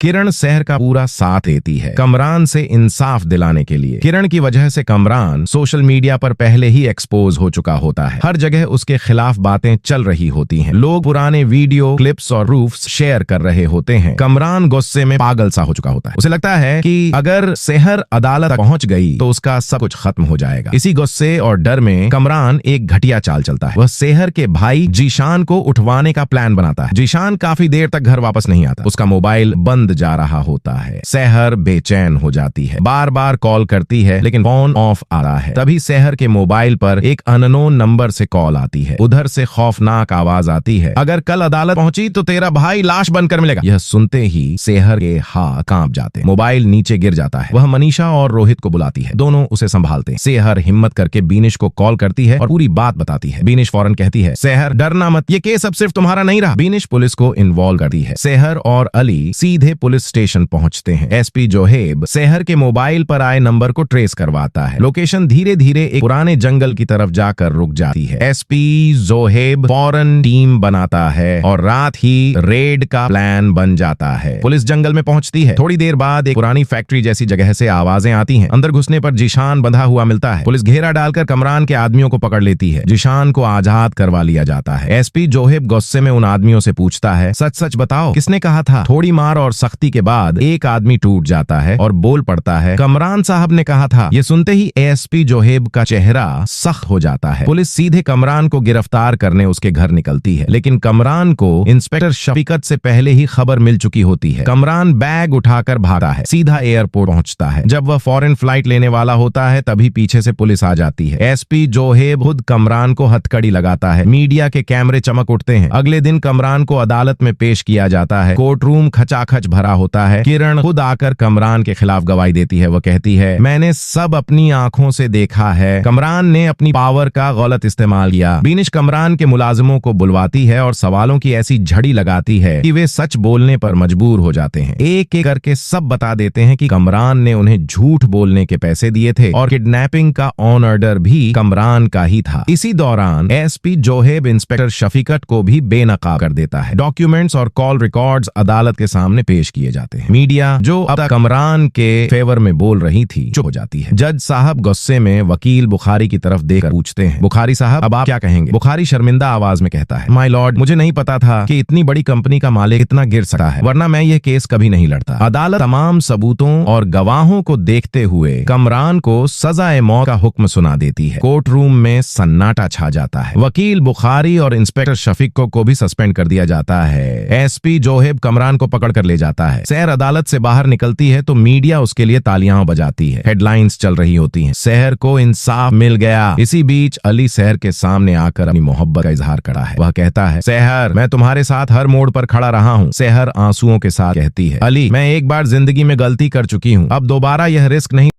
किरण सहर का पूरा साथ देती है कमरान से इंसाफ दिलाने के लिए। किरण की वजह से कमरान सोशल मीडिया पर पहले ही एक्सपोज हो चुका होता है। हर जगह उसके खिलाफ बातें चल रही होती हैं। लोग पुराने वीडियो क्लिप्स और प्रूफ्स शेयर कर रहे होते हैं। कमरान गुस्से में पागल सा हो चुका होता है। उसे लगता है कि अगर सहर अदालत पहुंच गई तो उसका सब कुछ खत्म हो जाएगा। इसी गुस्से और डर में कमरान एक घटिया चाल चलता है। वह सहर के भाई जीशान को उठवाने का प्लान बनाता है। जीशान काफी देर तक घर वापस नहीं आता। उसका मोबाइल बंद जा रहा होता है। सहर बेचैन हो जाती है, बार बार कॉल करती है लेकिन फोन ऑफ आ रहा है। तभी सहर के मोबाइल पर एक अननोन नंबर से कॉल आती है। उधर से खौफनाक आवाज आती है, अगर कल अदालत पहुंची तो तेरा भाई लाश बनकर मिलेगा। यह सुनते ही सहर के हाथ कांप जाते हैं। मोबाइल नीचे गिर जाता है। वह मनीषा और रोहित को बुलाती है। दोनों उसे संभालते हैं। सहर हिम्मत करके बीनिश को कॉल करती है और पूरी बात बताती है। बीनिश फौरन कहती है, सहर डरना मत, ये केस अब सिर्फ तुम्हारा नहीं रहा। बीनिश पुलिस को इन्वॉल्व करती है। सहर और अली सीधे पुलिस स्टेशन पहुंचते हैं। एसपी जोहेब सहर के मोबाइल पर आए नंबर को ट्रेस करवाता है। लोकेशन धीरे धीरे एक पुराने जंगल की तरफ जाकर रुक जाती है। एसपी जोहेब फौरन टीम बनाता है और रात ही रेड का प्लान बन जाता है। पुलिस जंगल में पहुंचती है। थोड़ी देर बाद एक पुरानी फैक्ट्री जैसी जगह से आवाजें आती हैं। अंदर घुसने पर जीशान बंधा हुआ मिलता है। पुलिस घेरा डालकर कमरान के आदमियों को पकड़ लेती है। जीशान को आजाद करवा लिया जाता है। एसपी जोहेब गुस्से में उन आदमियों से पूछता है, सच सच बताओ, किसने कहा था? थोड़ी मार और सख्ती के बाद एक आदमी टूट जाता है और बोल पड़ता है, कमरान साहब ने कहा था। ये सुनते ही एसपी जोहेब का चेहरा सख्त हो जाता है। पुलिस सीधे कमरान को गिरफ्तार करने उसके घर निकलती है, लेकिन कमरान को इंस्पेक्टर शफीकत से पहले ही खबर मिल चुकी होती है। कमरान बैग उठाकर भागा है, सीधा एयरपोर्ट पहुंचता है। जब वह फॉरेन फ्लाइट लेने वाला होता है तभी पीछे से पुलिस आ जाती है। एसपी जोहेब खुद कमरान को हथकड़ी लगाता है। मीडिया के कैमरे चमक उठते हैं। अगले दिन कमरान को अदालत में पेश किया जाता है। कोर्ट रूम खचाखच भरा होता है। किरण खुद आकर कमरान के खिलाफ गवाही देती है। वह कहती है, मैंने सब अपनी आंखों से देखा है, कमरान ने अपनी पावर का गलत इस्तेमाल किया। बीनिश कमरान के मुलाजिमों को बुलवाती है और सवालों की ऐसी झड़ी लगाती है कि वे सच बोलने पर मजबूर हो जाते हैं। एक एक करके सब बता देते हैं कि कमरान ने उन्हें झूठ बोलने के पैसे दिए थे और किडनैपिंग का ऑन ऑर्डर भी कमरान का ही था। इसी दौरान एसपी जोहेब इंस्पेक्टर शफीकत को भी बेनकाब कर देता है। डॉक्यूमेंट्स और कॉल रिकॉर्ड्स अदालत के सामने पेश किए जाते हैं। मीडिया जो अब तक कमरान के फेवर में बोल रही थी चुप हो जाती है। जज साहब गुस्से में वकील बुखारी की तरफ देखकर पूछते हैं, बुखारी साहब अब आप क्या कहेंगे? बुखारी शर्मिंदा आवाज में कहता है, माय लॉर्ड, मुझे नहीं पता था कि इतनी बड़ी कंपनी का मालिक इतना गिर सकता है, वरना मैं यह केस कभी नहीं लड़ता। अदालत तमाम सबूतों और गवाहों को देखते हुए कमरान को सजाए मौत का हुक्म सुना देती है। कोर्ट रूम में सन्नाटा छा जाता है। वकील बुखारी और इंस्पेक्टर शफीक को भी सस्पेंड कर दिया जाता है। एसपी जोहेब कमरान को पकड़ कर ले जाता है। सहर अदालत से बाहर निकलती है तो मीडिया उसके लिए तालियां बजाती है। हेडलाइंस चल रही होती हैं, सहर को इंसाफ मिल गया। इसी बीच अली सहर के सामने आकर अपनी मोहब्बत का इजहार करता है। वह कहता है, सहर मैं तुम्हारे साथ हर मोड़ पर खड़ा रहा हूँ। सहर आंसुओं के साथ कहती है, अली मैं एक बार जिंदगी में गलती कर चुकी हूँ, अब दोबारा यह रिस्क नहीं